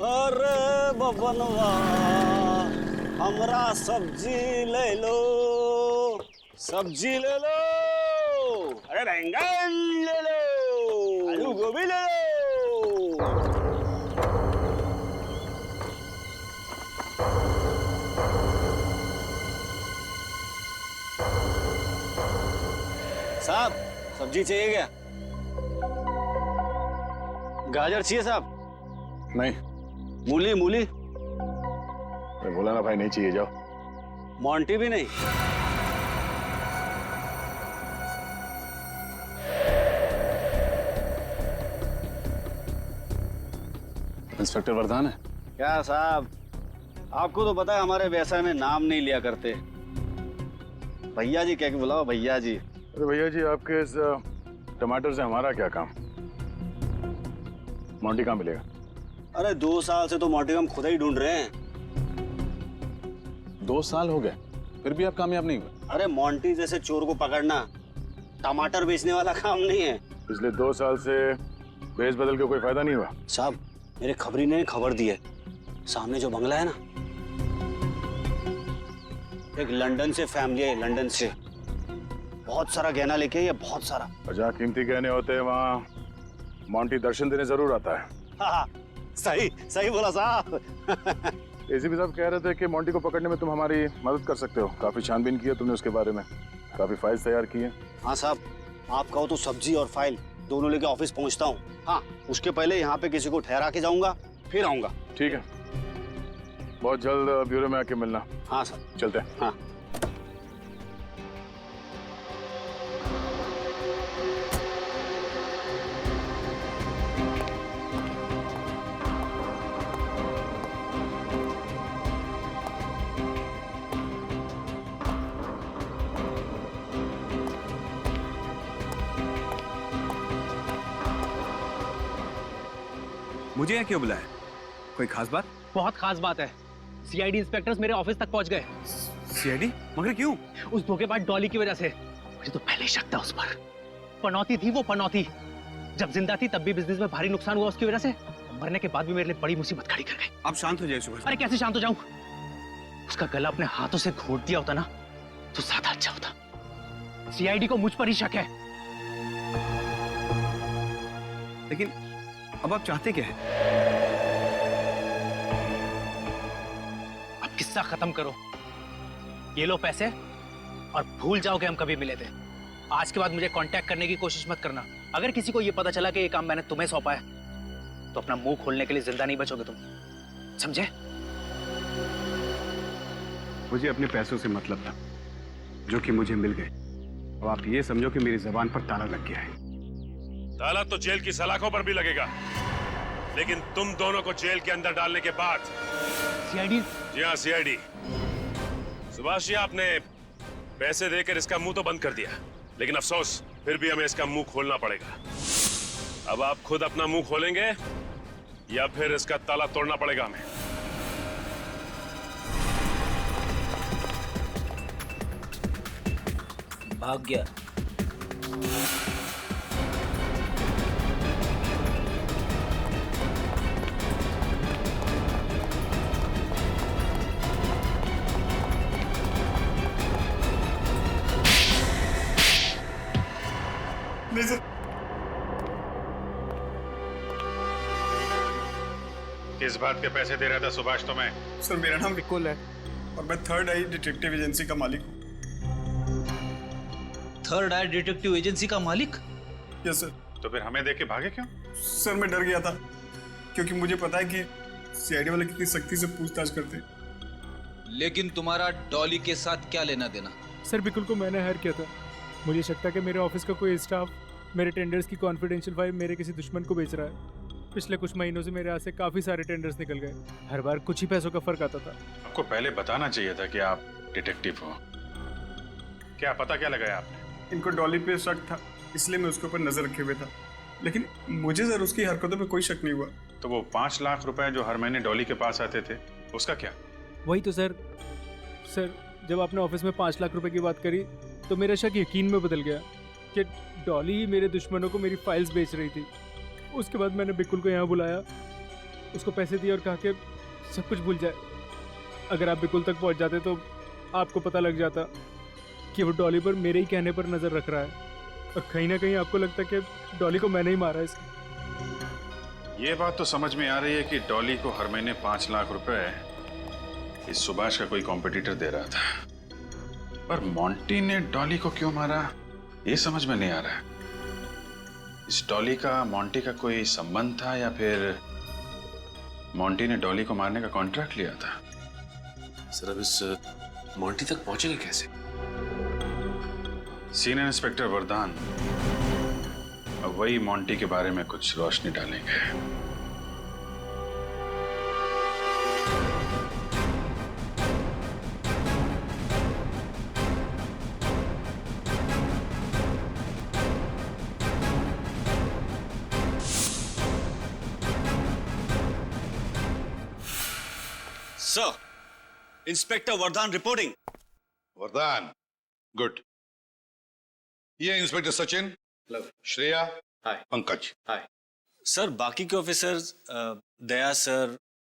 अरे बबनवा हमरा सब्जी ले लो, सब्जी ले लो। अरे बैंगन ले लो, आलू गोभी ले लो। साहब सब्जी चाहिए क्या? गाजर चाहिए साहब? नहीं। मूली मूली? मैं बोला ना भाई नहीं चाहिए, जाओ। मोंटी भी नहीं? इंस्पेक्टर वर्धान है क्या साहब? आपको तो पता है हमारे व्यवसाय में नाम नहीं लिया करते। भैया जी कह के बुलाओ, भैया जी। अरे भैया जी, आपके इस टमाटर से हमारा क्या काम? मोंटी कहाँ मिलेगा? अरे 2 साल से तो मोंटी हम खुद ही ढूंढ रहे हैं। 2 साल हो गए फिर भी आप कामयाब नहीं हुए? अरे मोंटी जैसे चोर को पकड़ना टमाटर बेचने वाला काम नहीं है। पिछले 2 साल से भेस बदल के कोई फायदा नहीं हुआ? साहब मेरे खबरी ने खबर दी है, सामने जो बंगला है ना, एक लंदन से फैमिली है, लंदन से बहुत सारा गहना लेके आई है, बहुत सारा। और जहाँ कीमती गहने होते हैं वहाँ मोंटी दर्शन देने जरूर आता है। हाँ, सही सही बोला साहब। एसीपी साहब कह रहे थे कि मोंटी को पकड़ने में तुम हमारी मदद कर सकते हो। काफी छानबीन की है तुमने उसके बारे में, काफी फाइल्स तैयार की है। हाँ साहब, आप कहो तो सब्जी और फाइल दोनों लेके ऑफिस पहुंचता हूँ। हाँ, उसके पहले यहाँ पे किसी को ठहरा के जाऊंगा, फिर आऊंगा। ठीक है, बहुत जल्द ब्यूरो में आके मिलना। हाँ सर, चलते हैं। हाँ। मुझे यहाँ क्यों बुलाया? कोई खास बात? बहुत खास बात है। सीआईडी इंस्पेक्टर्स मेरे ऑफिस तक पहुंच गए। सीआईडी? मगर क्यों? उस धोखेबाज डॉली की वजह से। मुझे तो पहले ही शक था उस पर। पनौती थी वो, पनौती। जब जिंदा थी तब भी बिजनेस में भारी नुकसान हुआ उसकी वजह से, मरने के बाद भी मेरे लिए बड़ी मुसीबत खड़ी कर गई। आप शांत हो जाइए सुभाष। अरे कैसे शांत हो जाऊं? उसका गला अपने हाथों से घोट दिया होता ना तो ज्यादा अच्छा होता। सीआईडी को मुझ पर ही शक है। लेकिन अब आप चाहते क्या है? अब किस्सा खत्म करो, ये लो पैसे और भूल जाओ कि हम कभी मिले थे। आज के बाद मुझे कांटेक्ट करने की कोशिश मत करना। अगर किसी को ये पता चला कि ये काम मैंने तुम्हें सौंपा है तो अपना मुंह खोलने के लिए जिंदा नहीं बचोगे तुम, समझे? मुझे अपने पैसों से मतलब था जो कि मुझे मिल गए। अब आप ये समझो कि मेरी जबान पर ताला लग गया है। ताला तो जेल की सलाखों पर भी लगेगा, लेकिन तुम दोनों को जेल के अंदर डालने के बाद। सीआईडी? जी हाँ, सीआईडी। सुभाष जी, आपने पैसे देकर इसका मुंह तो बंद कर दिया, लेकिन अफसोस फिर भी हमें इसका मुंह खोलना पड़ेगा। अब आप खुद अपना मुंह खोलेंगे या फिर इसका ताला तोड़ना पड़ेगा हमें? भाग गया। नहीं सर। किस बात के पैसे दे रहा था सुभाष तुम्हें? सर मेरा नाम विकुल है और मैं थर्ड आई डिटेक्टिव एजेंसी का मालिक हूँ। थर्ड आई डिटेक्टिव एजेंसी का मालिक? Yes sir. तो फिर हमें देख के भागे क्यों? सर मैं डर गया था क्योंकि मुझे पता है कि सीआईडी वाले कितनी सख्ती से पूछताछ करते हैं। लेकिन तुम्हारा डॉली के साथ क्या लेना देना? सर बिल्कुल को मैंने हायर किया था। मुझे शक था कि मेरे ऑफिस का कोई स्टाफ मेरे टेंडर्स की कॉन्फिडेंशियल फाइल मेरे किसी दुश्मन को बेच रहा है। पिछले कुछ महीनों से मेरे हाथ से काफ़ी सारे टेंडर्स निकल गए। हर बार कुछ ही पैसों का फर्क आता था। आपको पहले बताना चाहिए था कि आप डिटेक्टिव हो। क्या पता क्या लगाया आपने? इनको डॉली पे शक था इसलिए मैं उसके ऊपर नजर रखे हुए था, लेकिन मुझे सर उसकी हरकतों पे कोई शक नहीं हुआ। तो वो 5 लाख रुपए जो हर महीने डॉली के पास आते थे, उसका क्या? वही तो सर जब आपने ऑफिस में 5 लाख रुपए की बात करी तो मेरा शक यकीन में बदल गया कि डॉली ही मेरे दुश्मनों को मेरी फाइल्स बेच रही थी। उसके बाद मैंने बिकुल को यहाँ बुलाया उसको पैसे दिए और कहा कि सब कुछ भूल जाए। अगर आप बिकुल तक पहुंच जाते तो आपको पता लग जाता कि वो डॉली पर मेरे ही कहने पर नज़र रख रहा है, और कहीं ना कहीं आपको लगता कि डॉली को मैंने ही मारा इसलिए। ये बात तो समझ में आ रही है कि डॉली को हर महीने 5 लाख रुपए इस सुभाष का कोई कॉम्पिटिटर दे रहा था, पर मोंटी ने डॉली को क्यों मारा ये समझ में नहीं आ रहा है। इस डॉली का मोंटी का कोई संबंध था या फिर मोंटी ने डॉली को मारने का कॉन्ट्रैक्ट लिया था? सर अब इस मोंटी तक पहुंचेंगे कैसे? सीनियर इंस्पेक्टर वरदान अब वही मोंटी के बारे में कुछ रोशनी डालेंगे। सर, इंस्पेक्टर वरदान रिपोर्टिंग। वरदान, गुड। ये इंस्पेक्टर सचिन, श्रेया, पंकज। सर, बाकी के ऑफिसर्स दया सर,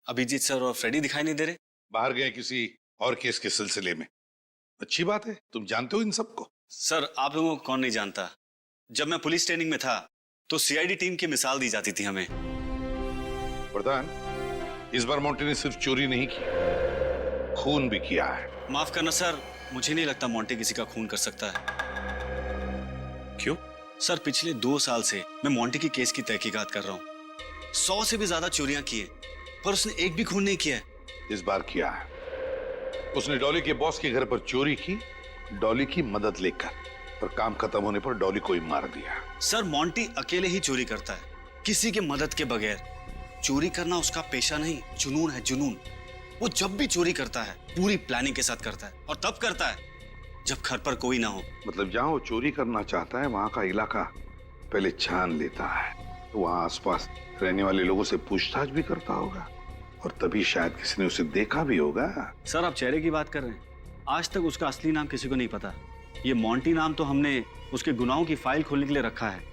अभिजीत सर और फ्रेडी दिखाई नहीं दे रहे। बाहर गए किसी और केस के सिलसिले में। अच्छी बात है, तुम जानते हो इन सबको? सर, आप लोगों को कौन नहीं जानता। जब मैं पुलिस ट्रेनिंग में था तो सीआईडी टीम की मिसाल दी जाती थी हमें। वरदान, इस बार मोंटी ने सिर्फ चोरी नहीं की, खून भी किया है। माफ करना सर, मुझे नहीं लगता मोंटी किसी का खून कर सकता है। क्यों? सर, पिछले 2 साल से मैं मोंटी की केस की तहकीकात कर रहा हूँ। 100 से भी ज्यादा चोरियां की है, पर उसने एक भी खून नहीं किया है। इस बार किया है। उसने डॉली के बॉस के घर पर चोरी की, डॉली की मदद लेकर, और काम खत्म होने पर डॉली को ही मार दिया। सर, मोंटी अकेले ही चोरी करता है, किसी के मदद के बगैर। चोरी करना उसका पेशा नहीं, जुनून है, जुनून। वो जब भी चोरी करता है पूरी प्लानिंग के साथ करता है, और तब करता है जब घर पर कोई ना हो। मतलब जहां वो चोरी करना चाहता है वहां का इलाका पहले छान लेता है, तो वहां आसपास रहने वाले लोगों से पूछताछ भी करता होगा, और तभी शायद किसी ने उसे देखा भी होगा। सर, आप चेहरे की बात कर रहे हैं। आज तक उसका असली नाम किसी को नहीं पता। ये मोंटी नाम तो हमने उसके गुनाहों की फाइल खोलने के लिए रखा है।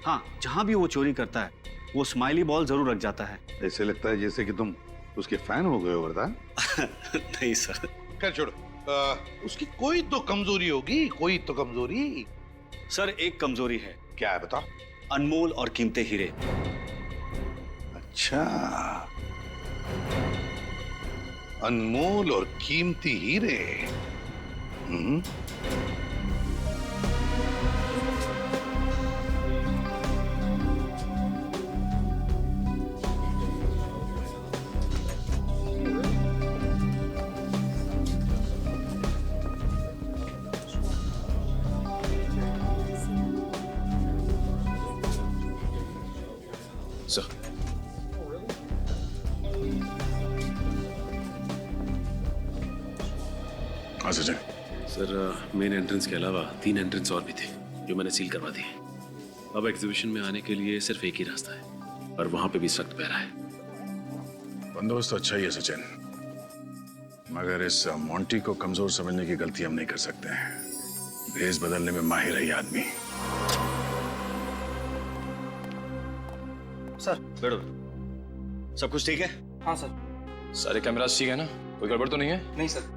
हाँ, जहां भी वो चोरी करता है वो स्माइली बॉल जरूर रख जाता है। ऐसे लगता है जैसे कि तुम उसके फैन हो गए हो वरदान। नहीं सर। खैर छोड़ो, उसकी कोई तो कमजोरी होगी, कोई तो कमजोरी। सर, एक कमजोरी है। क्या है बताओ? अनमोल और कीमती हीरे। अच्छा, अनमोल और कीमती हीरे। सर, हाँ सचिन। सर मेन एंट्रेंस के अलावा 3 एंट्रेंस और भी थे जो मैंने सील करवा दिए। अब एग्जीबिशन में आने के लिए सिर्फ एक ही रास्ता है, और वहां पे भी सख्त पहरा है। बंदोबस्त तो अच्छा ही है सचिन, मगर इस मोंटी को कमजोर समझने की गलती हम नहीं कर सकते हैं। भेष बदलने में माहिर है ये आदमी। सर, बैठो। सब कुछ ठीक है? हाँ सर। सारे कैमरास ठीक है ना? कोई गड़बड़ तो नहीं है? नहीं सर।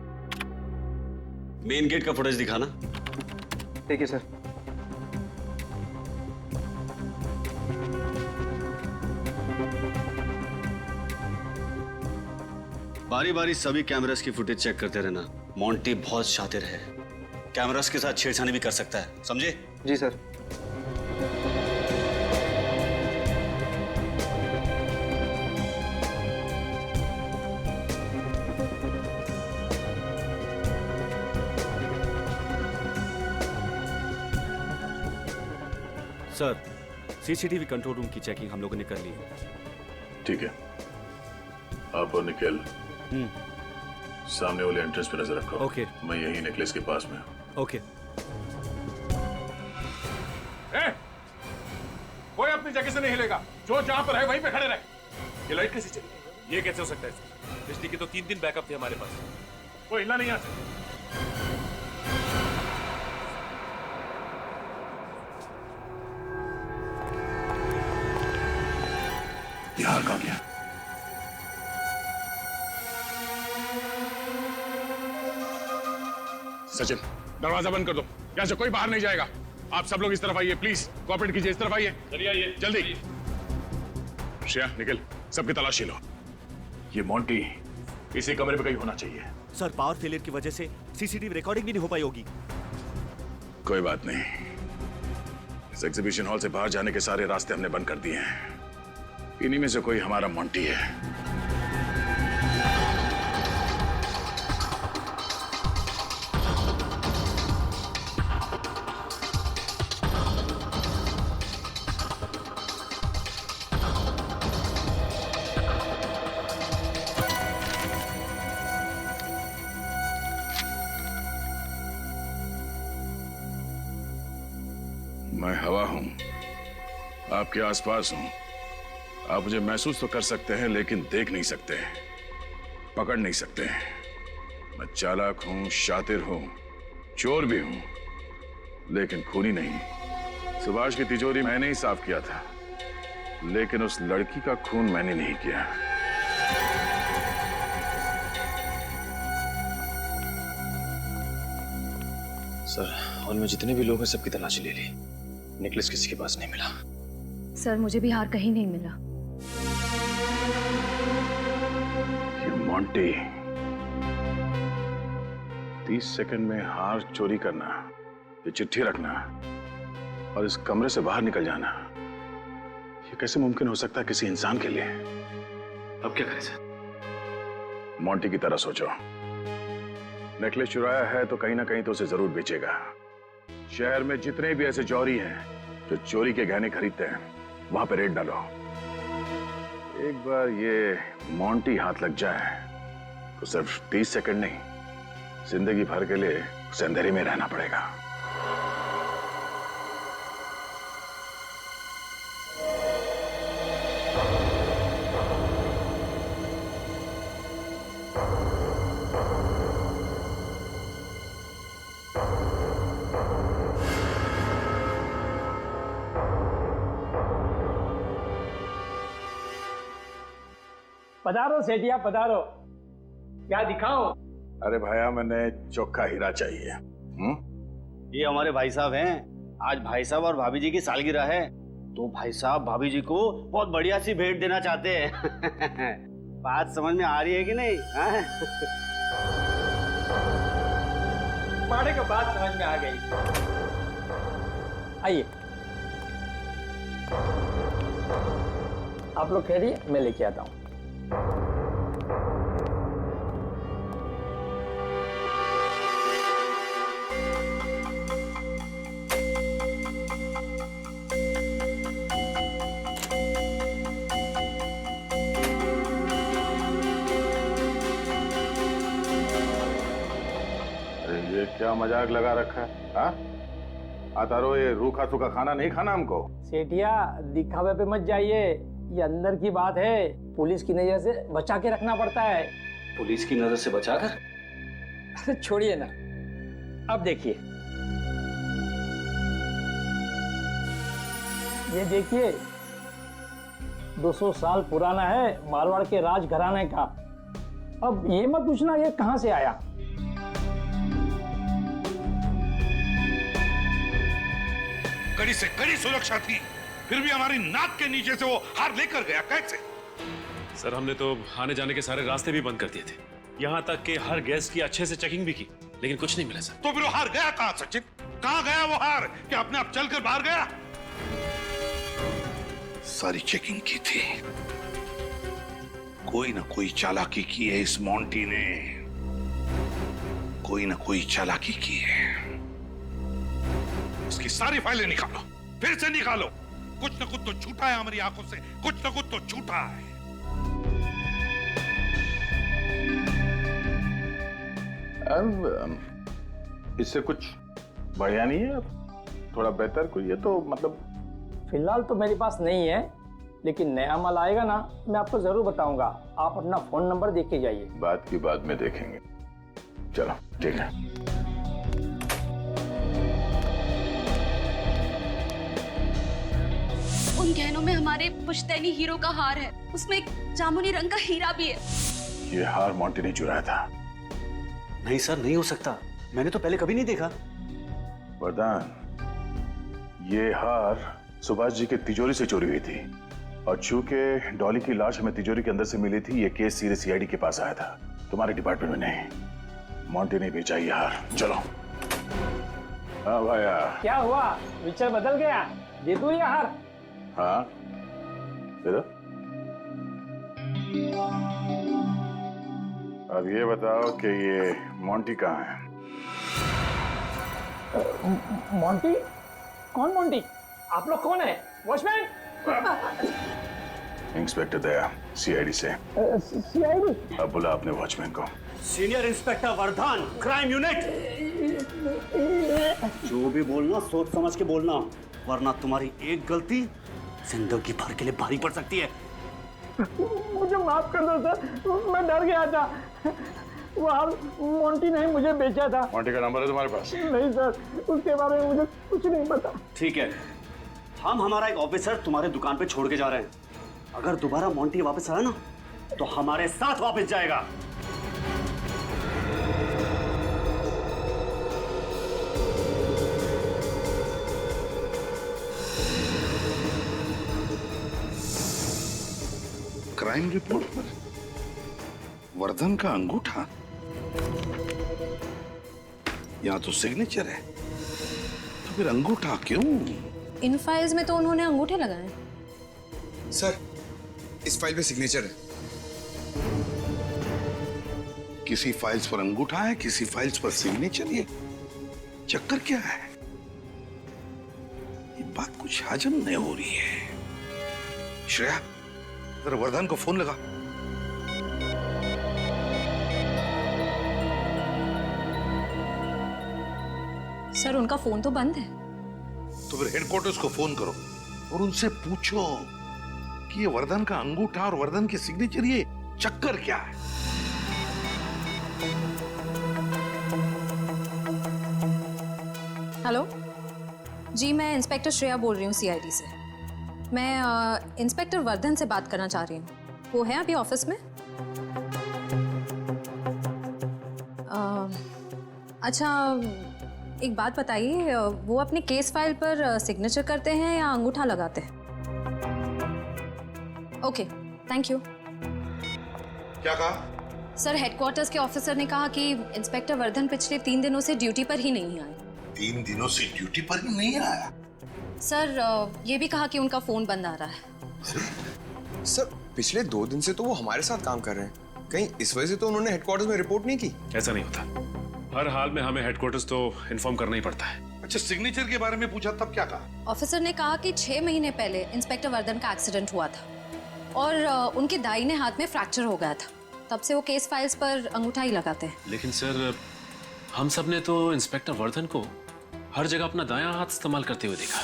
मेन गेट का फुटेज दिखाना। ठीक है सर। बारी बारी सभी कैमरास की फुटेज चेक करते रहना। मोंटी बहुत शातिर है, कैमरास के साथ छेड़छाड़ी भी कर सकता है, समझे? जी sir. Sir, CCTV control room की चेकिंग हम लोगों ने कर ली है। ठीक है, आप और निखिल सामने वाले एंट्रेंस पे नजर रखो। ओके। मैं यही नेकलेस के पास में हूँ। ओके। कोई अपनी जगह से नहीं हिलेगा, जो जहां पर है वहीं पे खड़े रहे। ये लाइट कैसी चली? ये कैसे हो सकता है? बिजली के तो 3 दिन बैकअप थे हमारे पास। कोई हिलना नहीं यहाँ से। बिहार का क्या? सचिन, दरवाजा बंद कर दो, यहाँ से कोई बाहर नहीं जाएगा। आप सब लोग इस तरफ आइए, प्लीज कोऑपरेट कीजिए, इस तरफ आइए। चलिए आइए जल्दी। श्रेया, निखिल, सबकी तलाशी लो। ये मोंटी इसी कमरे में कहीं होना चाहिए। सर, पावर फेलियर की वजह से सीसीटीवी रिकॉर्डिंग भी नहीं हो पाई होगी। कोई बात नहीं, इस एग्जीबिशन हॉल से बाहर जाने के सारे रास्ते हमने बंद कर दिए हैं। इन्हीं में से कोई हमारा मोंटी है। मैं हवा हूं, आपके आसपास हूं। आप मुझे महसूस तो कर सकते हैं लेकिन देख नहीं सकते, पकड़ नहीं सकते। मैं चालाक हूं, शातिर हूं, चोर भी हूं, लेकिन खूनी नहीं। सुभाष की तिजोरी मैंने ही साफ किया था, लेकिन उस लड़की का खून मैंने नहीं किया। सर, हॉल में जितने भी लोग हैं सबकी तलाशी ले ली, नेकलेस किसी के पास नहीं मिला। सर, मुझे भी हार कहीं नहीं मिला। ये मोंटी 30 सेकंड में हार चोरी करना, ये चिट्ठी रखना और इस कमरे से बाहर निकल जाना, ये कैसे मुमकिन हो सकता है किसी इंसान के लिए? अब क्या करें सर? मोंटी की तरह सोचो। नेकलेस चुराया है तो कहीं ना कहीं तो उसे जरूर बेचेगा। शहर में जितने भी ऐसे चोरी हैं जो चोरी के गहने खरीदते हैं, वहां पे रेड डालो। एक बार ये मोंटी हाथ लग जाए तो सिर्फ 30 सेकंड नहीं, जिंदगी भर के लिए उसे अंधेरे में रहना पड़ेगा। पधारो सेठिया, पधारो। क्या दिखाओ? अरे भाया, मैंने चोखा हीरा चाहिए। ये हमारे भाई साहब हैं। आज भाई साहब और भाभी जी की सालगिरह है, तो भाई साहब भाभी जी को बहुत बढ़िया सी भेंट देना चाहते हैं। बात समझ में आ रही है कि नहीं? माड़े को बात समझ में आ गई। आइए, आप लोग कह रही है, मैं लेके आता हूँ। ये क्या मजाक लगा रखा है? हाँ? आता रहो, ये रूखा सूखा खाना नहीं खाना हमको। सेठिया, दिखावे पे मत जाइए, ये अंदर की बात है। पुलिस की नजर से बचा के रखना पड़ता है। पुलिस की नजर से बचाकर? अरे छोड़िए ना, अब देखिए, ये देखिए 200 साल पुराना है, मारवाड़ के राजघराने का। अब ये मत पूछना ये कहां से आया। कड़ी से कड़ी सुरक्षा थी, फिर भी हमारी नाक के नीचे से वो हार लेकर गया कैसे? सर, हमने तो आने जाने के सारे रास्ते भी बंद कर दिए थे, यहाँ तक कि हर गेस्ट की अच्छे से चेकिंग भी की, लेकिन कुछ नहीं मिला सर। तो फिर वो हार गया कहाँ सचिन? कहाँ गया वो हार? क्या अपने आप चलकर बाहर गया? सारी चेकिंग की थी, कोई ना कोई चालाकी की है इस मोंटी ने, कोई ना कोई चालाकी की है। इसकी सारी फाइलें निकालो, फिर से निकालो। कुछ न कुछ तो छूटा है हमारी आंखों से, कुछ न कुछ तो छूटा है। इससे कुछ बढ़िया नहीं है? थोड़ा बेहतर कोई है तो मतलब। फिलहाल तो मेरे पास नहीं है, लेकिन नया माल आएगा ना, मैं आपको जरूर बताऊंगा। आप अपना फोन नंबर देख के जाइए। बात की बाद में देखेंगे। चलो ठीक है। उन गहनों में हमारे पुश्तैनी हीरो का हार है, उसमें एक जामुनी रंग का हीरा भी है। ये हार मोंटी ने चुराया था। नहीं सर, नहीं हो सकता। मैंने तो पहले कभी नहीं देखा। वरदान, ये हार सुभाष जी के तिजोरी से चोरी हुई थी और चूंकि डॉली की लाश हमें तिजोरी के अंदर से मिली थी, ये केस सीधे सीआईडी के पास आया था, तुम्हारे डिपार्टमेंट में नहीं। मॉन्टी ने बेचा ये हार। चलो। हाँ भाया, क्या हुआ? विचार बदल गया? दे दूं ये हार? हाँ दे दो। अब ये बताओ कि ये मॉन्टी कहाँ है? मोंटी? कौन मोंटी? आप लोग कौन है? वॉचमैन? इंस्पेक्टर दया, सीआईडी से। सीआईडी? अब बुला अपने वॉचमैन को। Senior inspector Vardhan, crime unit. जो भी बोलना सोच समझ के बोलना, वरना तुम्हारी एक गलती जिंदगी भर के लिए भारी पड़ सकती है। मुझे माफ कर दो सर, मैं डर गया था। वो हार मोंटी ने मुझे बेचा था। मॉन्टी का नंबर है तुम्हारे पास? नहीं सर, उसके बारे में मुझे कुछ नहीं पता। ठीक है, हम हमारा एक ऑफिसर तुम्हारे दुकान पे छोड़ के जा रहे हैं। अगर दोबारा मोंटी वापस आया ना, तो हमारे साथ वापस जाएगा। क्राइम रिपोर्ट पर वर्धन का अंगूठा, यहाँ तो सिग्नेचर है, तो फिर अंगूठा क्यों? इन फाइल्स में तो उन्होंने अंगूठे लगाए। सर, इस फाइल पे सिग्नेचर है। किसी फाइल्स पर अंगूठा है, किसी फाइल्स पर सिग्नेचर। ये चक्कर क्या है? ये बात कुछ हजम नहीं हो रही है। श्रेया, जरा वर्धन को फोन लगा। सर, उनका फोन तो बंद है। तो फिर हेडक्वार्टर्स को फोन करो और उनसे पूछो कि ये वर्धन का अंगूठा और वर्धन की सिग्नेचर, ये चक्कर क्या है? हेलो जी, मैं इंस्पेक्टर श्रेया बोल रही हूँ सीआईडी से। मैं इंस्पेक्टर वर्धन से बात करना चाह रही हूँ। वो है अभी ऑफिस में? अच्छा, एक बात बताइए, वो अपने केस फाइल पर सिग्नेचर करते हैं या अंगूठा लगाते हैं? Okay, thank you. क्या कहा? सर, हेडक्वार्टर्स के ऑफिसर ने कहा कि इंस्पेक्टर वर्धन पिछले 3 दिनों से ड्यूटी पर ही नहीं आए। 3 दिनों से ड्यूटी पर ही नहीं आया? सर, ये भी कहा कि उनका फोन बंद आ रहा है। सर, पिछले 2 दिन से तो वो हमारे साथ काम कर रहे हैं। कहीं इस वजह से तो उन्होंने हेडक्वार्टर्स में रिपोर्ट नहीं की? ऐसा नहीं होता। हर हाल में हमें हेडक्वार्टर्स तो इन्फॉर्म करना ही पड़ता है। अच्छा, सिग्नेचर के बारे में पूछा तब क्या कहा? ऑफिसर ने कहा कि 6 महीने पहले इंस्पेक्टर वर्धन का एक्सीडेंट हुआ था और उनके दाहिने हाथ में फ्रैक्चर हो गया था। तब से वो केस फाइल्स पर अंगूठा ही लगाते हैं। लेकिन सर, हम सब ने तो इंस्पेक्टर वर्धन को हर जगह अपना दायां हाथ इस्तेमाल करते हुए देखा।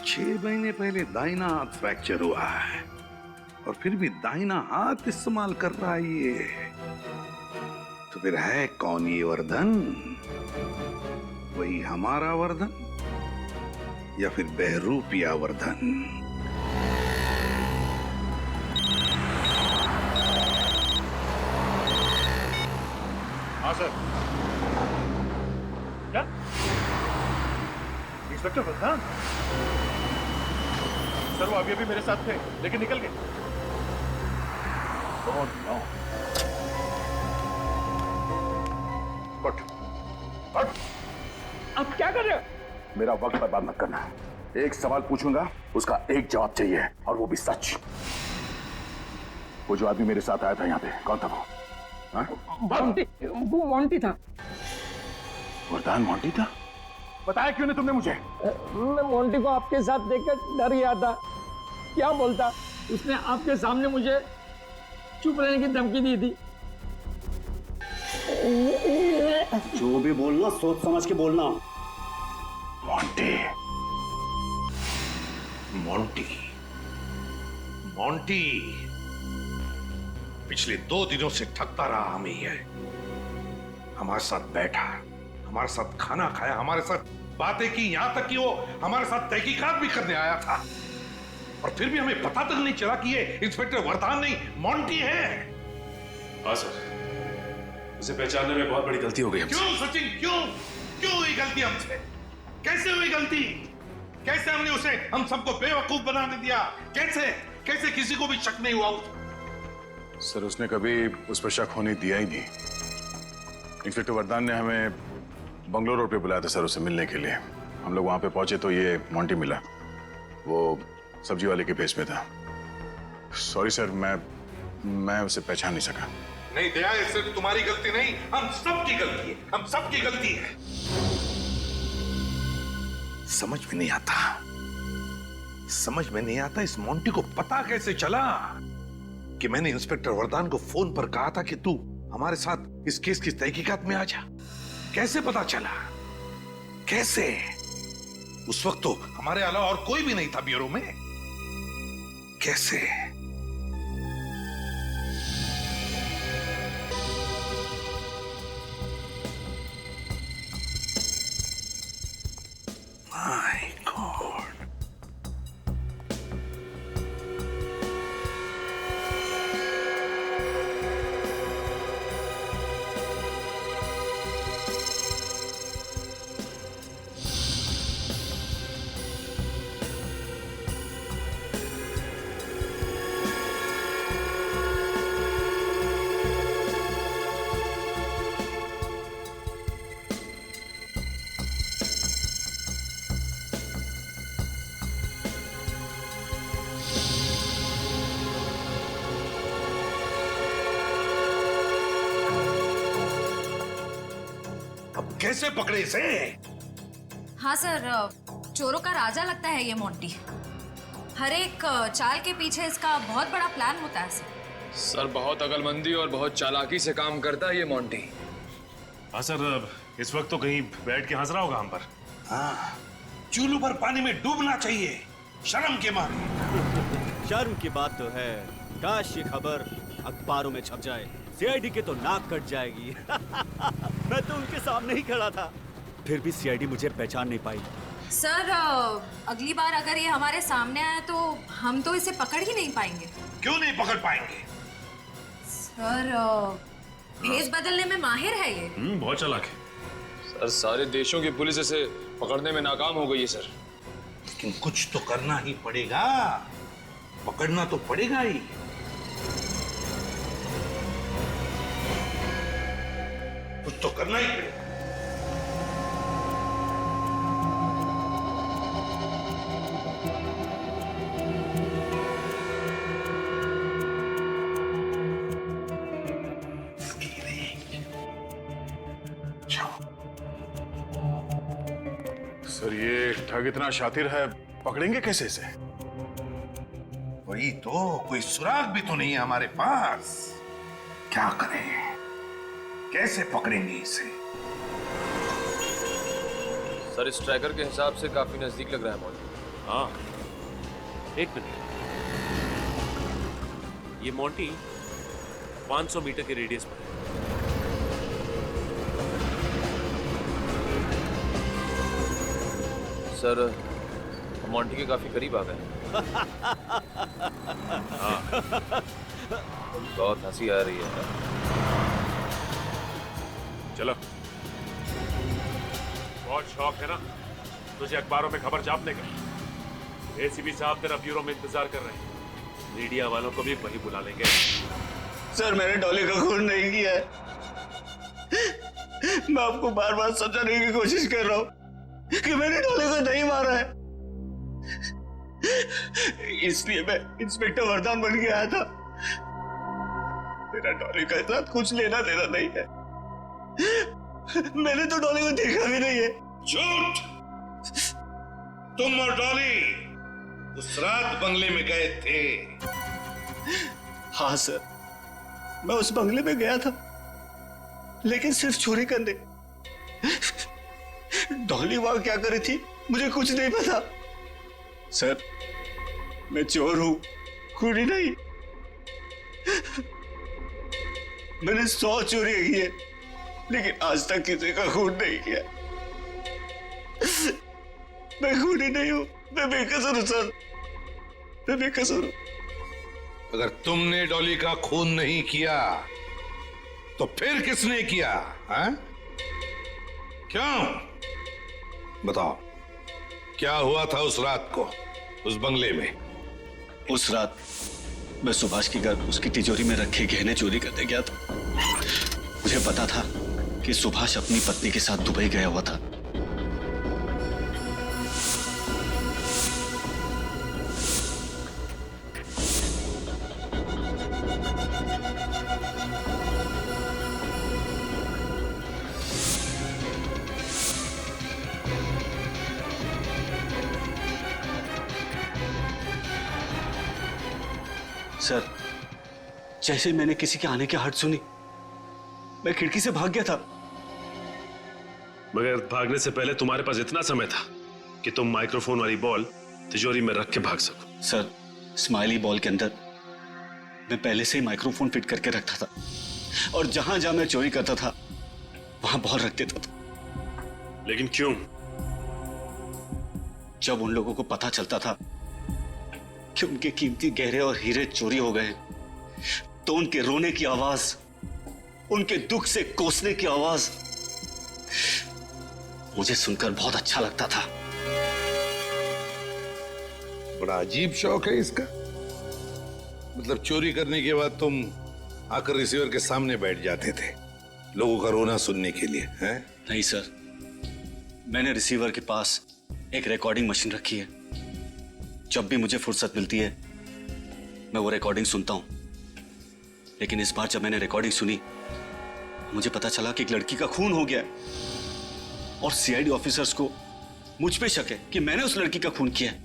छह महीने पहले दाहिना हाथ फ्रैक्चर हुआ है और फिर भी दाहिना हाथ इस्तेमाल कर रहा है ये। तो फिर है कौन ये वर्धन? वही हमारा वर्धन या फिर बहरूपिया वर्धन? हाँ सर। क्या? इंस्पेक्टर वर्धन? सर, वो अभी मेरे साथ थे लेकिन निकल गए। Oh, no. आप क्या कर रहे हो? मेरा वक्त बर्बाद मत करना। एक सवाल पूछूंगा, उसका एक जवाब चाहिए और वो भी सच। वो जो आदमी मेरे साथ आया था यहाँ पे, कौन था वो? हाँ? मोंटी, वो मोंटी था। वर्धन मोंटी था? बताया क्यों नहीं तुमने मुझे? मैं मोंटी को आपके साथ देखकर डर गया था। क्या बोलता? उसने आपके सामने मुझे चुप रहने की धमकी दी थी। जो भी बोलना सोच समझ के बोलना। मोंटी, मोंटी, मोंटी पिछले 2 दिनों से ठगता रहा हमें। ये हमारे साथ बैठा, हमारे साथ खाना खाया, हमारे साथ बातें की, यहां तक कि वो हमारे साथ तहकीकात भी करने आया था, और फिर भी हमें पता तक नहीं चला कि ये इंस्पेक्टर वरदान नहीं मोंटी है। हाँ सर, उसे पहचानने में बहुत बड़ी गलती हो गई हमसे। क्यों सचिन, क्यों हुई गलती हमसे? कैसे हुई गलती? कैसे हमने उसे हम सबको बेवकूफ बनाने दिया? कैसे किसी को भी शक नहीं हुआ? सर उसने कभी उस पर शक होने दिया ही नहीं। इंस्पेक्टर वरदान ने हमें बंगलोर रोड पे बुलाया था सर उसे मिलने के लिए। हम लोग वहां पे पहुंचे तो ये मोंटी मिला, वो सब्जी वाले के भेस में था। सॉरी सर, मैं उसे पहचान नहीं सका। नहीं दया, ये सिर्फ तुम्हारी गलती नहीं, हम सबकी गलती है, हम सबकी गलती है। समझ में नहीं आता इस मोंटी को पता कैसे चला कि मैंने इंस्पेक्टर वरदान को फोन पर कहा था कि तू हमारे साथ इस केस की तहकीकात में आ जा। कैसे पता चला? कैसे? उस वक्त तो हमारे अलावा और कोई भी नहीं था ब्यूरो में। कैसे? My God. कैसे पकड़े इसे? हाँ सर, चोरों का राजा लगता है ये मोंटी। हर एक चाल के पीछे इसका बहुत बड़ा प्लान होता है सर बहुत अकलमंदी और बहुत चालाकी से काम करता है ये मोंटी। हाँ सर, इस वक्त तो कहीं बैठ के हंस रहा होगा हम पर। हाँ, चूल्हू पर पानी में डूबना चाहिए शर्म के मारे। शर्म की बात तो है, काश ये खबर अखबारों में छप जाए, सीआईडी के तो नाक कट जाएगी। मैं तो उनके सामने ही खड़ा था, फिर भी सीआईडी मुझे पहचान नहीं पाई। सर अगली बार अगर ये हमारे सामने आया तो हम तो इसे पकड़ ही नहीं पाएंगे। क्यों नहीं पकड़ पाएंगे? सर भेस बदलने में माहिर है ये। बहुत चालाक है सर। सारे देशों की पुलिस इसे पकड़ने में नाकाम हो गई है सर। लेकिन कुछ तो करना ही पड़ेगा, पकड़ना तो पड़ेगा ही। कुछ तो करना ही पड़ेगा। सर ये ठग इतना शातिर है, पकड़ेंगे कैसे इसे? वही तो, कोई सुराग भी तो नहीं है हमारे पास। क्या करें? कैसे पकड़ेंगे इसे? सर इस ट्रैकर के हिसाब से काफी नजदीक लग रहा है मोंटी। हाँ, एक मिनट, ये मोंटी 500 मीटर के रेडियस पर है। सर हम मोंटी के काफी करीब आ गए। हाँ, बहुत हंसी आ रही है। चलो, बहुत शौक है ना तुझे अखबारों में खबर छापने का? एसीपी साहब तेरा ब्यूरो में इंतजार कर रहे हैं, मीडिया वालों को भी वही बुला लेंगे। सर मैंने डॉली का खून नहीं किया है। मैं आपको बार बार समझाने की कोशिश कर रहा हूँ कि मैंने डॉली को नहीं मारा है, इसलिए मैं इंस्पेक्टर वरदान बन के आया था। मेरा डॉली का साथ कुछ लेना देना नहीं है। मैंने तो डॉली को देखा भी नहीं है। झूठ! तुम और डॉली उस रात बंगले में गए थे। हाँ सर, मैं उस बंगले में गया था, लेकिन सिर्फ चोरी करने। डॉली वहां क्या करी थी मुझे कुछ नहीं पता। सर मैं चोर हूं, खूनी नहीं। मैंने 100 चोरी की है, लेकिन आज तक किसी का खून नहीं किया। मैं खूनी नहीं हूँ, मैं बेकसूर हूँ सर, मैं बेकसूर हूँ। अगर तुमने डॉली का खून नहीं किया तो फिर किसने किया? हैं? क्यों? बताओ, क्या हुआ था उस रात को उस बंगले में? उस रात मैं सुभाष के घर उसकी तिजोरी में रखे गहने चोरी करने गया था। मुझे पता था कि सुभाष अपनी पत्नी के साथ दुबई गया हुआ था। सर, जैसे मैंने किसी के आने की आहट सुनी, मैं खिड़की से भाग गया था। मगर भागने से पहले तुम्हारे पास इतना समय था कि तुम माइक्रोफोन वाली बॉल तिजोरी में रख के भाग सको। सर, स्माइली बॉल के अंदर मैं पहले से ही माइक्रोफोन फिट करके रखता था, और जहां जहां मैं चोरी करता था वहां बॉल रख देता था। लेकिन क्यों? जब उन लोगों को पता चलता था कि उनके कीमती गहरे और हीरे चोरी हो गए, तो उनके रोने की आवाज, उनके दुख से कोसने की आवाज मुझे सुनकर बहुत अच्छा लगता था। बड़ा अजीब शौक है इसका। मतलब चोरी करने के बाद तुम आकर रिसीवर के सामने बैठ जाते थे लोगों का रोना सुनने के लिए, हैं? नहीं सर, मैंने रिसीवर के पास एक रिकॉर्डिंग मशीन रखी है। जब भी मुझे फुर्सत मिलती है मैं वो रिकॉर्डिंग सुनता हूं। लेकिन इस बार जब मैंने रिकॉर्डिंग सुनी, मुझे पता चला कि एक लड़की का खून हो गया है और सीआईडी ऑफिसर्स को मुझ पे शक है कि मैंने उस लड़की का खून किया है।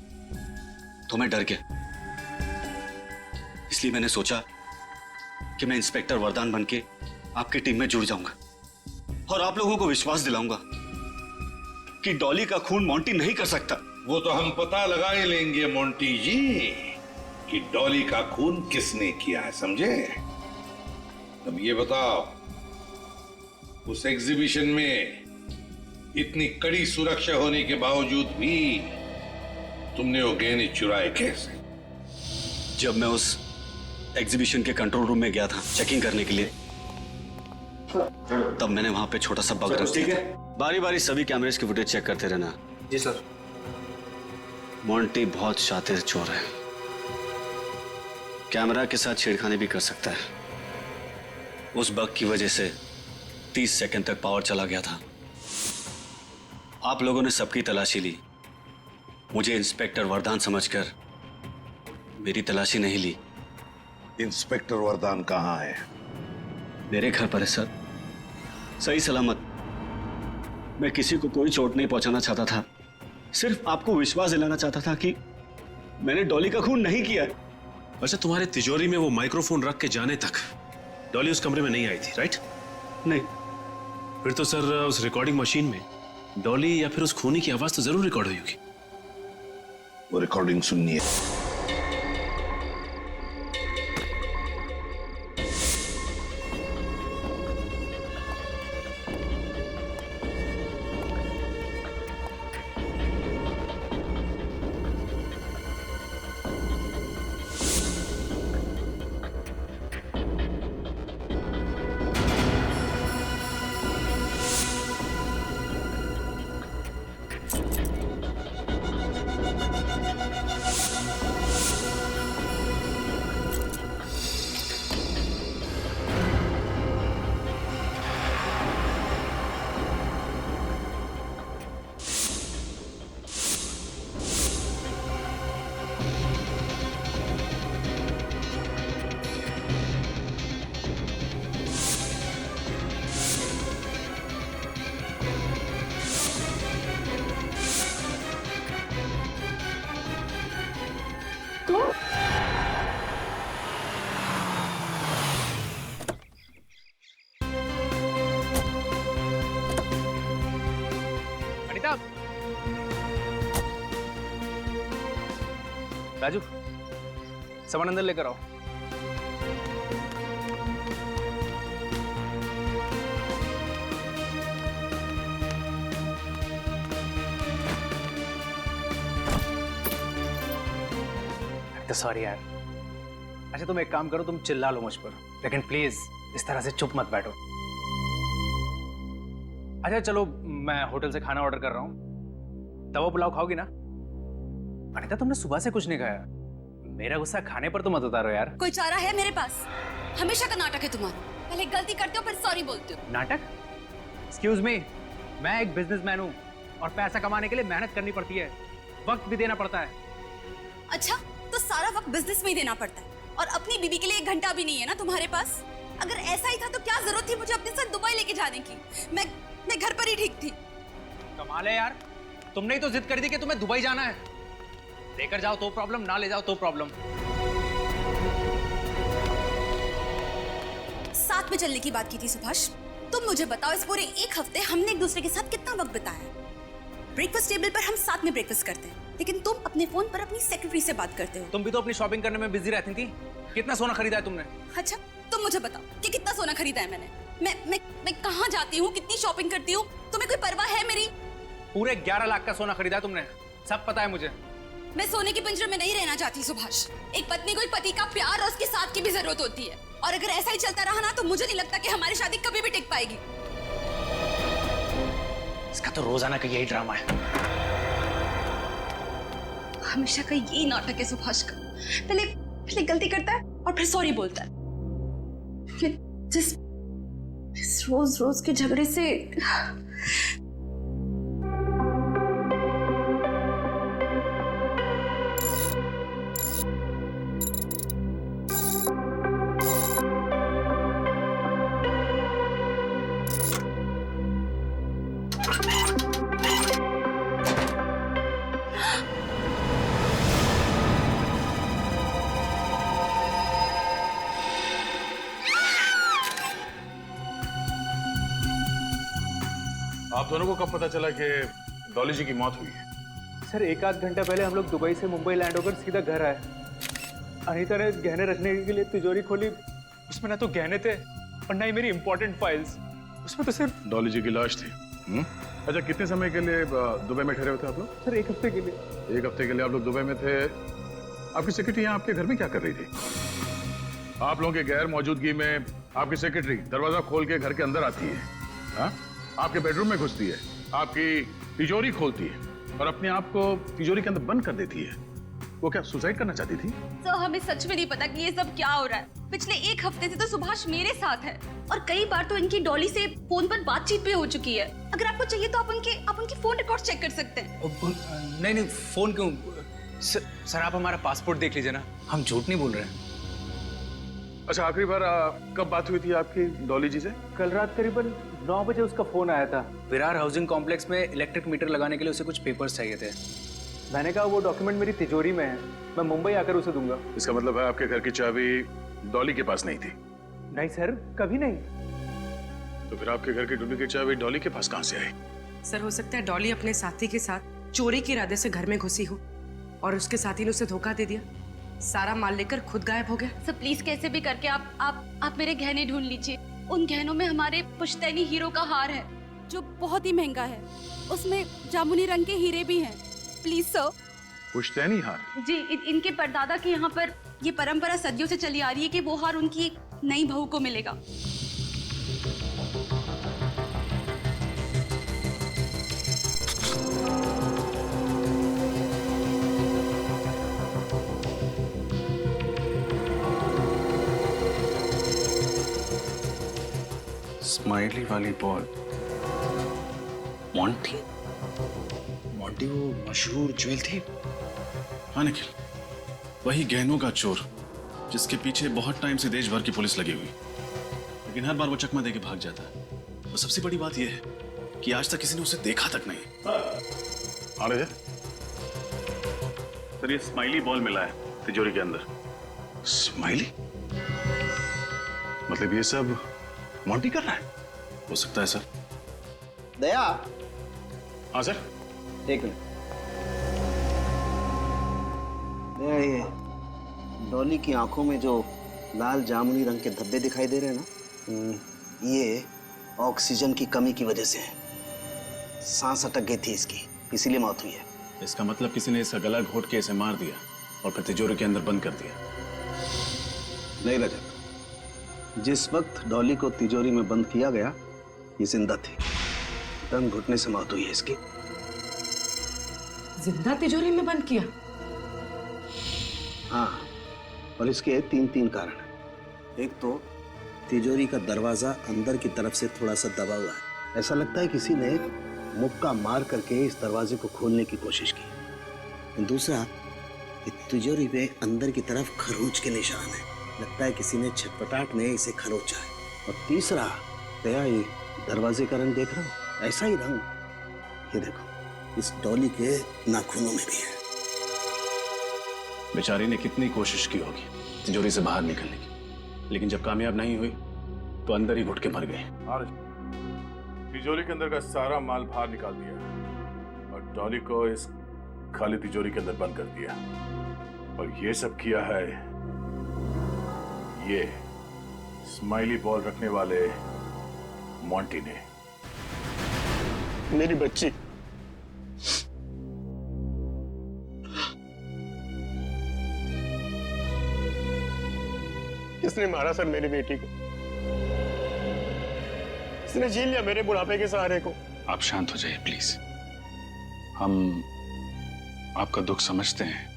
तो मैं डर गया। इसलिए मैंने सोचा कि मैं इंस्पेक्टर वरदान बनके आपकी टीम में जुड़ जाऊंगा और आप लोगों को विश्वास दिलाऊंगा कि डॉली का खून मोंटी नहीं कर सकता। वो तो हम पता लगा ही लेंगे मोंटी जी कि डॉली का खून किसने किया है, समझे? अब ये बताओ, उस एग्जीबिशन में इतनी कड़ी सुरक्षा होने के बावजूद भी तुमने वो गहने चुराए कैसे? जब मैं उस एग्जीबिशन के कंट्रोल रूम में गया था चेकिंग करने के लिए, तब मैंने वहां पे छोटा सा बग रख दिया। बारी बारी सभी कैमरेज की फुटेज चेक करते रहना। जी सर। मोंटी बहुत शातिर चोर है, कैमरा के साथ छेड़खानी भी कर सकता है। उस बग की वजह से 30 सेकंड तक पावर चला गया था। आप लोगों ने सबकी तलाशी ली, मुझे इंस्पेक्टर वरदान समझकर मेरी तलाशी नहीं ली। इंस्पेक्टर वरदान कहाँ है? मेरे घर पर है सर, सही सलामत। मैं किसी को कोई चोट नहीं पहुंचाना चाहता था, सिर्फ आपको विश्वास दिलाना चाहता था कि मैंने डॉली का खून नहीं किया है। अच्छा, तुम्हारे तिजोरी में वो माइक्रोफोन रख के जाने तक डॉली उस कमरे में नहीं आई थी, राइट? नहीं। फिर तो सर उस रिकॉर्डिंग मशीन में डॉली या फिर उस खूनी की आवाज तो जरूर रिकॉर्ड हुई होगी। वो रिकॉर्डिंग सुननी है। राजू, सामान अंदर लेकर आओ। तो सॉरी यार। अच्छा तुम एक काम करो, तुम चिल्ला लो मुझ पर, लेकिन प्लीज इस तरह से चुप मत बैठो। अच्छा चलो, मैं होटल से खाना ऑर्डर कर रहा हूँ। तवा पुलाव खाओगी ना? अनिता तुमने सुबह से कुछ नहीं खाया। मेरा गुस्सा खाने पर तो मत उतारो यार। कोई चारा है मेरे पास? हमेशा का नाटक है तुम्हारा। पहले गलती करते हो फिर सॉरी बोलते हो। नाटक? एक्सक्यूज मी, मैं एक बिजनेसमैन हूँ और पैसा कमाने के लिए मेहनत करनी पड़ती है, वक्त भी देना पड़ता है। अच्छा, तो सारा वक्त बिजनेस में ही देना पड़ता है और अपनी बीवी के लिए 1 घंटा भी नहीं है ना तुम्हारे पास? अगर ऐसा ही था तो क्या जरूरत थी मुझे अपने साथ दुबई लेके जाने की? मैं घर पर ही ठीक थी। कमाल है यार, तुमने ही तो जिद कर दी कि तुम्हें दुबई जाना है। लेकर जाओ तो प्रॉब्लम, ना ले जाओ तो प्रॉब्लम। साथ में चलने की बात की थी सुभाष। तुम मुझे बताओ, इस पूरे 1 हफ्ते हमने एक दूसरे के साथ कितना वक्त बिताया? ब्रेकफास्ट टेबल पर हम साथ में ब्रेकफास्ट करते हैं, लेकिन तुम अपने फोन पर अपनी सेक्रेटरी से बात करते हो। तुम भी तो अपनी शॉपिंग करने में बिजी रहती थी। कितना सोना खरीदा है तुमने? अच्छा, तुम मुझे बताओ कि कितना सोना खरीदा है मैंने? मैं कहाँ जाती हूँ, कितनी शॉपिंग करती हूँ, तुम्हें कोई परवाह है मेरी? पूरे 11 लाख का सोना खरीदा है तुमने, सब पता है मुझे। मैं सोने के पिंजरे में नहीं रहना चाहती सुभाष। एक पत्नी को एक पति का प्यार और उसके साथ की भी जरूरत होती है, और अगर ऐसा ही चलता रहा ना तो मुझे नहीं लगता कि हमारी शादी कभी भी टिक पाएगी। इसका तो रोजाना का यही ड्रामा है। हमेशा का यही नाटक है सुभाष का। पहले गलती करता है और फिर सॉरी बोलता है। जिस रोज के झगड़े से आप दोनों को कब पता चला कि डॉली जी की मौत हुई है? सर 1 आध घंटा पहले हम लोग दुबई से मुंबई लैंड होकर सीधा घर आए। अनीता ने गहने रखने के लिए तिजोरी खोली, उसमें ना तो गहने थे और ना ही मेरी इंपॉर्टेंट फाइल्स। उसमें तो सिर्फ डॉली जी की लाश थी। अच्छा, कितने समय के लिए दुबई में ठहरे हुए थे आप लोग? सर 1 हफ्ते के लिए। 1 हफ्ते के लिए आप लोग दुबई में थे। आपकी सेक्रेटरी यहाँ आपके घर में क्या कर रही थी? आप लोगों के गैर मौजूदगी में आपकी सेक्रेटरी दरवाजा खोल के घर के अंदर आती है, हाँ? आपके बेडरूम में घुसती है, आपकी तिजोरी खोलती है और अपने आप को तिजोरी के अंदर बंद कर देती है। वो क्या सुसाइड करना चाहती थी? तो हमें सच में नहीं पता कि ये सब क्या हो रहा है। पिछले 1 हफ्ते से तो सुभाष मेरे साथ है और कई बार तो इनकी डॉली से फोन पर बातचीत भी हो चुकी है। अगर आपको चाहिए तो आप उनकी फोन रिकॉर्ड चेक कर सकते हैं। नहीं, फोन क्यों? सर आप हमारा पासपोर्ट देख लीजिए ना, हम झूठ नहीं बोल रहे हैं। अच्छा, आखिरी बार कब बात हुई थी आपकी डॉली जी से? कल रात करीबन 9 बजे उसका फोन आया था। विरार हाउसिंग कॉम्प्लेक्स में इलेक्ट्रिक मीटर लगाने के लिए उसे कुछ पेपर्स चाहिए थे। मैंने कहा वो डॉक्यूमेंट मेरी तिजोरी में है, मैं मुंबई आकर उसे दूंगा। इसका मतलब है आपके घर की चाबी डॉली के पास नहीं थी? नहीं सर, कभी नहीं। तो फिर आपके घर की डुप्लीकेट चाबी डॉली के पास कहाँ से आई? सर हो सकता है डॉली अपने साथी के साथ चोरी के इरादे से घर में घुसी हो और उसके साथी ने उसे धोखा दे दिया, सारा माल लेकर खुद गायब हो गया। सर प्लीज कैसे भी करके आप मेरे गहने ढूंढ लीजिए। उन गहनों में हमारे पुश्तैनी हीरो का हार है जो बहुत ही महंगा है, उसमें जामुनी रंग के हीरे भी हैं। Please sir. पुश्तैनी हार? जी, इनके परदादा के यहाँ पर ये परंपरा सदियों से चली आ रही है कि वो हार उनकी एक नई बहू को मिलेगा। स्माइली वाली बॉल। मॉन्टी? मॉन्टी वो मशहूर ज्वेल थी? हाँ निखिल, वही गहनों का चोर जिसके पीछे बहुत टाइम से देश भर की पुलिस लगी हुई, लेकिन हर बार वो चकमा देके भाग जाता है। और सबसे बड़ी बात यह है कि आज तक किसी ने उसे देखा तक नहीं। अरे सर, ये स्माइली बॉल मिला है तिजोरी के अंदर। स्माइली? मतलब ये सब मॉन्टी कर रहा है? हो सकता है सर। दया। हाँ सर। एक मिनट। दया, ये डॉली की आंखों में जो लाल जामुनी रंग के धब्बे दिखाई दे रहे हैं ना, ये ऑक्सीजन की कमी की वजह से है। सांस अटक गई थी इसकी, इसीलिए मौत हुई है। इसका मतलब किसी ने इसका गला घोट के इसे मार दिया। और फिर तिजोरी के अंदर बंद कर दिया। नहीं रजत, जिस वक्त डॉली को तिजोरी में बंद किया गया ये जिंदा थी। दम घुटने से मौत हुई है इसकी। जिंदा तिजोरी में बंद किया? हाँ, और इसके तीन कारण। एक तो तिजोरी का दरवाजा अंदर की तरफ से थोड़ा सा दबा हुआ है। ऐसा लगता है किसी ने मुक्का मार करके इस दरवाजे को खोलने की कोशिश की। दूसरा, तिजोरी पे अंदर की तरफ खरोंच के निशान है। लगता है किसी ने छटपटाट में इसे खरोचा है। और तीसरा, दया, ये दरवाजे का रंग देख रहा हो? ऐसा ही रंग ये देखो इस डॉली के नाखूनों में भी है। बेचारी ने कितनी कोशिश की होगी तिजोरी से बाहर निकलने की, लेकिन जब कामयाब नहीं हुई तो अंदर ही घुट के मर गए। तिजोरी के अंदर का सारा माल बाहर निकाल दिया और डॉली को इस खाली तिजोरी के अंदर बंद कर दिया। और ये सब किया है ये स्माइली बॉल रखने वाले मॉन्टी ने। मेरी बच्ची, किसने मारा सर मेरी बेटी को? किसने झील लिया मेरे बुढ़ापे के सहारे को? आप शांत हो जाइए प्लीज। हम आपका दुख समझते हैं।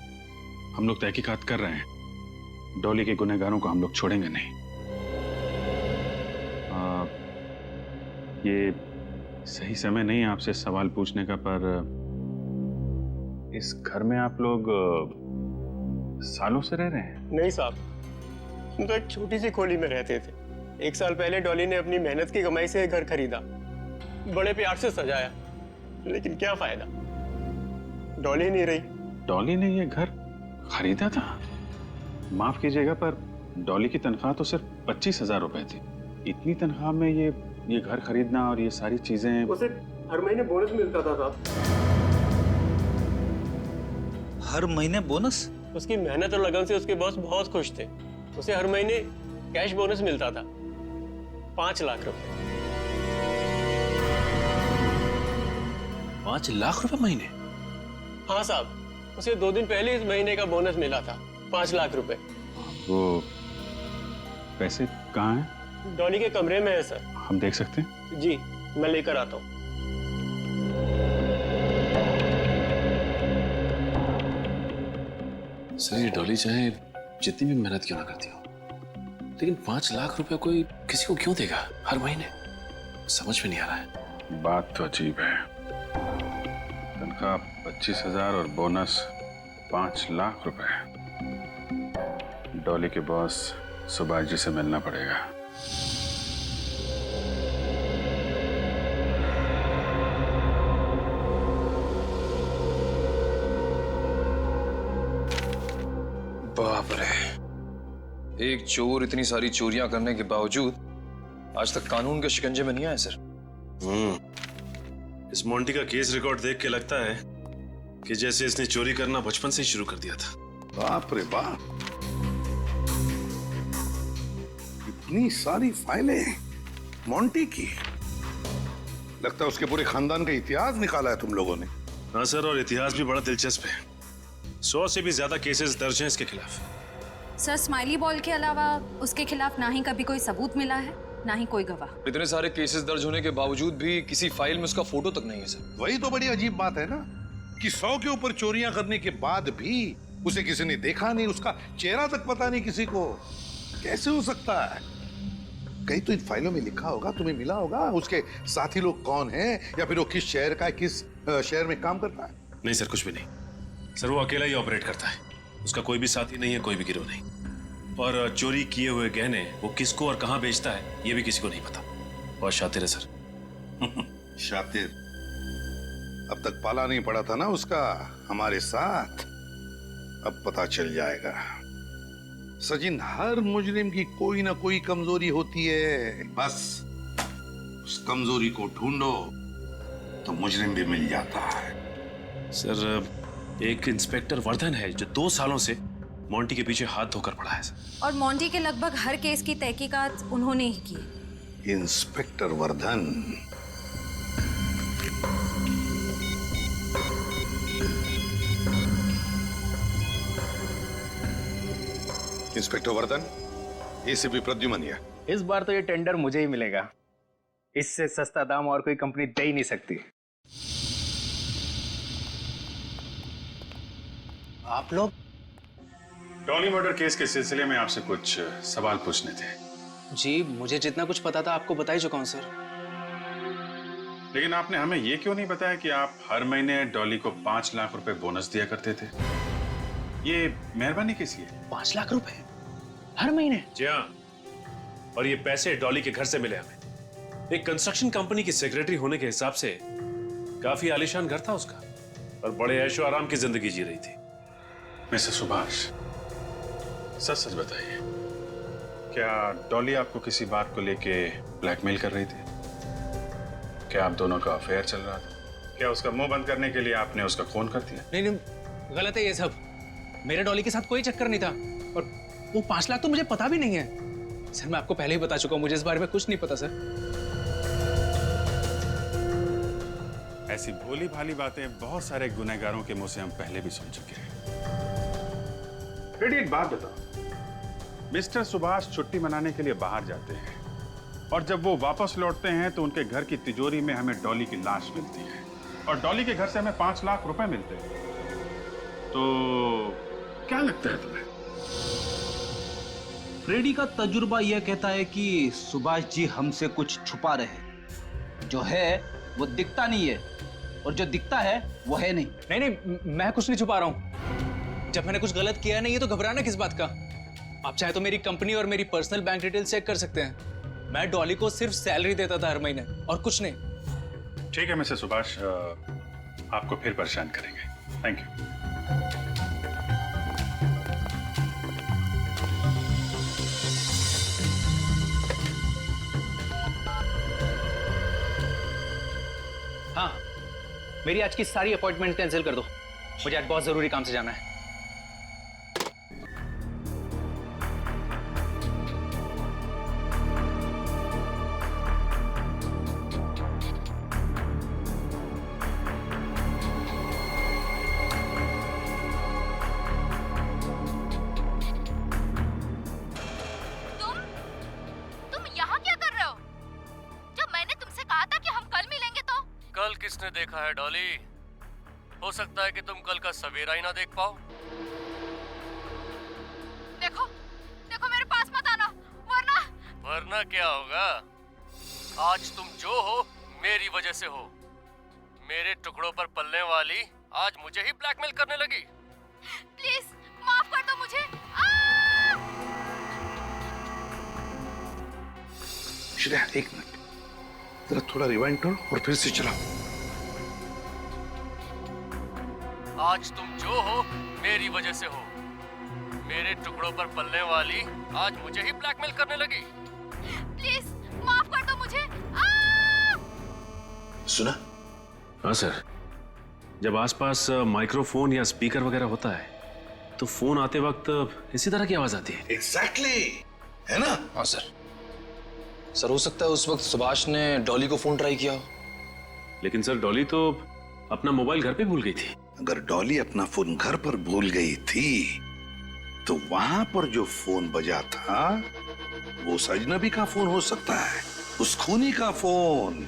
हम लोग तहकीकात कर रहे हैं। डॉली के गुनहगारों को हम लोग छोड़ेंगे नहीं। ये सही समय नहीं है आपसे सवाल पूछने का, पर इस घर में आप लोग सालों से रह रहे हैं? नहीं साहब, हम तो एक छोटी सी खोली में रहते थे। 1 साल पहले डॉली ने अपनी मेहनत की कमाई से घर खरीदा, बड़े प्यार से सजाया, लेकिन क्या फायदा, डॉली नहीं रही। डॉली ने ये घर खरीदा था? माफ कीजिएगा, पर डॉली की तनख्वाह तो सिर्फ 25,000 रुपए थी। इतनी तनख्वाह में ये घर खरीदना और ये सारी चीजें। उसे हर महीने बोनस मिलता था साहब। हर महीने बोनस? उसकी मेहनत और लगन से उसके बॉस बहुत खुश थे। उसे हर महीने कैश बोनस मिलता था, 5 लाख रुपए। 5 लाख रुपए महीने? हाँ साहब, उसे 2 दिन पहले इस महीने का बोनस मिला था, 5 लाख रुपए। वो पैसे कहाँ हैं? डॉली के कमरे में है सर। हम देख सकते हैं? जी, मैं लेकर आता हूँ। सर, ये डॉली चाहे जितनी भी मेहनत क्यों ना करती हो, लेकिन 5 लाख रुपए कोई किसी को क्यों देगा हर महीने? समझ में नहीं आ रहा है। बात तो अजीब है। तनख्वाह 25,000 और बोनस 5 लाख रुपए। डॉली के बॉस सुभाष जी से मिलना पड़ेगा। बाप रे, एक चोर इतनी सारी चोरियां करने के बावजूद आज तक कानून के शिकंजे में नहीं आया सर। इस मोंटी का केस रिकॉर्ड देख के लगता है कि जैसे इसने चोरी करना बचपन से ही शुरू कर दिया था। बाप रे बाप, इतनी सारी फाइलें मोंटी की। लगता है उसके पूरे खानदान का इतिहास निकाला है तुम लोगों ने। हाँ सर, और इतिहास भी बड़ा दिलचस्प है। 100 से भी ज्यादा केसेस दर्ज हैं इसके खिलाफ। सर, स्माइली बॉल के अलावा उसके खिलाफ ना ही कभी कोई सबूत मिला है, ना ही कोई गवाह। इतने सारे केसेस दर्ज होने के बावजूद भी किसी फाइल में उसका फोटो तक नहीं है सर। वही तो बड़ी अजीब बात है ना, कि 100 के ऊपर चोरियां करने के बाद भी उसे किसी ने देखा नहीं, उसका चेहरा तक पता नहीं किसी को। कैसे हो सकता है? कहीं तो इन फाइलों में लिखा होगा, तुम्हें मिला होगा उसके साथी लोग कौन हैं, या फिर वो किस शहर का है, किस शहर में काम करता है। नहीं सर, कुछ भी नहीं सर, वो अकेला ही ऑपरेट करता है। उसका कोई भी साथी नहीं है, कोई भी गिरोह नहीं। और चोरी किए हुए गहने वो किसको और कहां बेचता है ये भी किसी को नहीं पता। बहुत शातिर है सर। शातिर? अब तक पाला नहीं पड़ा था ना उसका हमारे साथ, अब पता चल जाएगा। सचिन, हर मुजरिम की कोई ना कोई कमजोरी होती है, बस उस कमजोरी को ढूंढो तो मुजरिम भी मिल जाता है। सर, एक इंस्पेक्टर वर्धन है जो 2 सालों से मोंटी के पीछे हाथ धोकर पड़ा है सर। और मोंटी के लगभग हर केस की तहकीकात उन्होंने ही की। Inspector Vardhan? Inspector Vardhan, ACP प्रद्युमनिया। इस बार तो ये टेंडर मुझे ही मिलेगा। इससे सस्ता दाम और कोई कंपनी दे ही नहीं सकती। आप लोग? डॉली मर्डर केस के सिलसिले में आपसे कुछ सवाल पूछने थे। जी, मुझे जितना कुछ पता था आपको बता ही चुका हूं सर। लेकिन आपने हमें ये क्यों नहीं बताया कि आप हर महीने डॉली को 5 लाख रुपए बोनस दिया करते थे? ये मेहरबानी किसकी है? 5 लाख रुपए हर महीने? जी हाँ, और ये पैसे डॉली के घर से मिले हमें। एक कंस्ट्रक्शन कंपनी की सेक्रेटरी होने के हिसाब से काफी आलीशान घर था उसका, और बड़े ऐशो आराम की जिंदगी जी रही थी। मिस्टर सुभाष, सच सच बताइए, क्या डॉली आपको किसी बात को लेके ब्लैकमेल कर रही थी? क्या आप दोनों का अफेयर चल रहा था? क्या उसका मुंह बंद करने के लिए आपने उसका खून कर दिया? नहीं, गलत है ये सब। मेरे डॉली के साथ कोई चक्कर नहीं था, और वो 5 लाख तो मुझे पता भी नहीं है। सर, मैं आपको पहले ही बता चुका हूं, मुझे इस बारे में कुछ नहीं पता सर। ऐसी भोली भाली बातें बहुत सारे गुनहगारों के मुंह से हम पहले भी सुन चुके हैं। फिर एक बात बताओ, मिस्टर सुभाष छुट्टी मनाने के लिए बाहर जाते हैं, और जब वो वापस लौटते हैं तो उनके घर की तिजोरी में हमें डॉली की लाश मिलती है, और डॉली के घर से हमें 5 लाख रुपए मिलते हैं। तो क्या लगता है तुम्हें? फ्रेडी का तजुर्बा यह कहता है कि सुभाष जी हमसे कुछ छुपा रहे हैं। जो है वो दिखता नहीं है, और जो दिखता है वो है नहीं। नहीं, मैं कुछ नहीं छुपा रहा हूं। जब मैंने कुछ गलत किया नहीं, ये तो घबराना किस बात का? आप चाहे तो मेरी कंपनी और मेरी पर्सनल बैंक डिटेल चेक कर सकते हैं। मैं डॉली को सिर्फ सैलरी देता था हर महीने, और कुछ नहीं। ठीक है मिस्टर सुभाष, आपको फिर परेशान करेंगे। Thank you. हाँ, मेरी आज की सारी अपॉइंटमेंट कैंसिल कर दो। मुझे आज बहुत जरूरी काम से जाना है। तुम यहाँ क्या कर रहे हो? जब मैंने तुमसे कहा था कि हम कल मिलेंगे तो? कल किसने देखा है डॉली? हो सकता है कि तुम कल का सवेरा ही ना देख पाओ। देखो, देखो मेरे पास मत आना, वरना वरना क्या होगा? आज तुम जो हो मेरी वजह से हो। मेरे टुकड़ों पर पलने वाली आज मुझे ही ब्लैकमेल करने लगी। प्लीज माफ कर दो मुझे। श्रेया, एक मिनट, जरा थोड़ा रिवाइंड करो और फिर से चलाओ। आज तुम जो हो मेरी वजह से हो। मेरे टुकड़ों पर पलने वाली आज मुझे ही ब्लैकमेल करने लगी। प्लीज माफ कर दो मुझे। सुना? हाँ सर, जब आसपास माइक्रोफोन या स्पीकर वगैरह होता है तो फोन आते वक्त इसी तरह की आवाज आती है। एग्जैक्टली, है ना? हाँ सर। सर, हो सकता है उस वक्त सुभाष ने डॉली को फोन ट्राई किया हो। लेकिन सर, डॉली तो अपना मोबाइल घर पे भूल गई थी। अगर डॉली अपना फोन घर पर भूल गई थी तो वहां पर जो फोन बजा था वो उस अजनबी का फोन हो सकता है, उस खूनी का फोन।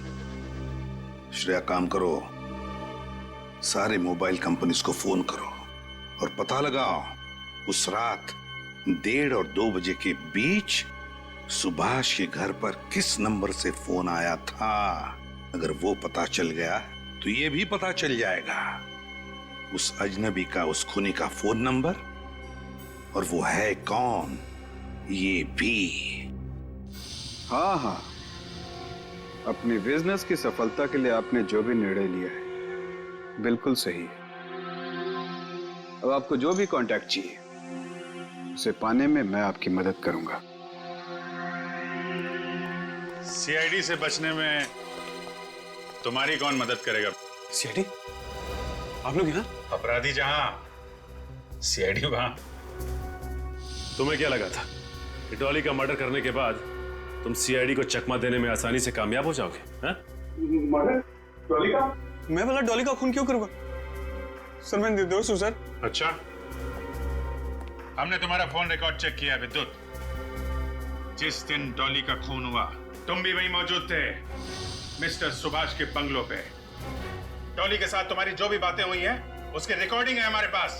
श्रेया, काम करो, सारे मोबाइल कंपनीज को फोन करो और पता लगाओ उस रात 1:30 और 2 बजे के बीच सुभाष के घर पर किस नंबर से फोन आया था। अगर वो पता चल गया तो ये भी पता चल जाएगा उस अजनबी का, उस खूनी का फोन नंबर, और वो है कौन ये भी। हाँ हाँ, अपनी बिजनेस की सफलता के लिए आपने जो भी निर्णय लिया है बिल्कुल सही है। अब आपको जो भी कांटेक्ट चाहिए उसे पाने में मैं आपकी मदद करूंगा। सीआईडी से बचने में तुम्हारी कौन मदद करेगा? सीआईडी? आप लोग यहाँ? अपराधी जहां, सीआईडी वहां। तुम्हें क्या लगा था कि डॉली का मर्डर करने के बाद तुम सीआईडी को चकमा देने में आसानी से कामयाब हो जाओगे? मर्डर? डॉली का? मैं भला डॉली का खून क्यों करूंगा? सर, मैं निर्दोष हूं सर। अच्छा, हमने तुम्हारा फोन रिकॉर्ड चेक किया विद्युत। जिस दिन डॉली का खून हुआ तुम भी वहीं मौजूद थे, मिस्टर सुभाष के बंगलों पे। डॉली के साथ तुम्हारी जो भी बातें हुई हैं उसकी रिकॉर्डिंग है हमारे पास।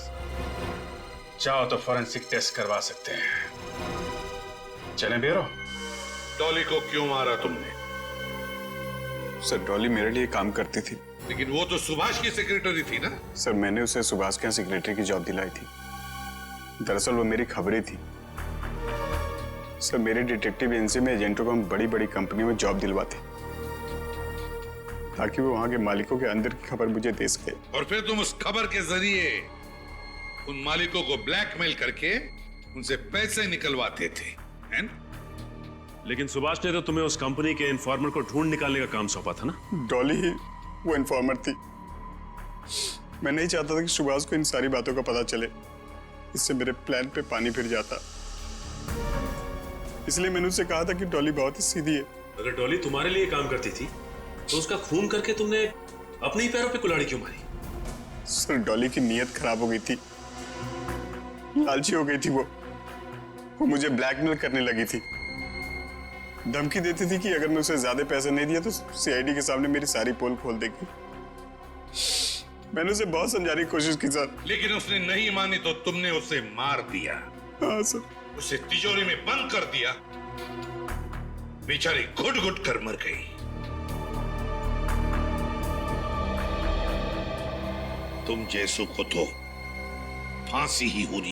चाहो तो फॉरेंसिक टेस्ट करवा सकते हैं। चले ब्यूरो। डॉली को क्यों मारा तुमने? सर डॉली मेरे लिए काम करती थी। लेकिन वो तो सुभाष की सेक्रेटरी थी ना? सर मैंने उसे सुभाष के यहाँ सेक्रेटरी की जॉब दिलाई थी। दरअसल वो मेरी खबरें थी। सर मेरे डिटेक्टिव एजेंसी में एजेंटों को हम बड़ी बड़ी कंपनियों में जॉब दिलवाते ताकि वो वहां के मालिकों के अंदर की खबर मुझे दे सके। और फिर तुम उस खबर के जरिए उन मालिकों को ब्लैकमेल करके उनसे पैसे निकलवाते थे, हैं? लेकिन सुभाष ने तो तुम्हें उस कंपनी के इन्फॉर्मर को ढूंढ निकालने का काम सौंपा था ना? डॉली ही वो इन्फॉर्मर थी। मैं नहीं चाहता था कि सुभाष को इन सारी बातों का पता चले, इससे मेरे प्लान पे पानी फिर जाता। इसलिए मैंने उससे कहा था कि डॉली बहुत ही सीधी है। अगर डॉली तुम्हारे लिए काम करती थी तो उसका खून करके तुमने अपने ही पैरों पे कुल्हाड़ी क्यों मारी? सर डॉली की नीयत खराब हो गई थी, लालची हो गई थी। वो मुझे ब्लैकमेल करने लगी थी, धमकी देती थी कि अगर मैं उसे ज्यादा पैसे नहीं दिया तो सीआईडी के सामने मेरी सारी पोल खोल देगी। मैंने उसे बहुत समझाने की कोशिश की सर, लेकिन उसने नहीं मानी तो तुमने उसे मार दिया। हाँ सर। उसे तिजोरी में बंद कर दिया, बेचारी घुट घुट कर मर गई। तुम जैसों को तो फांसी ही होनी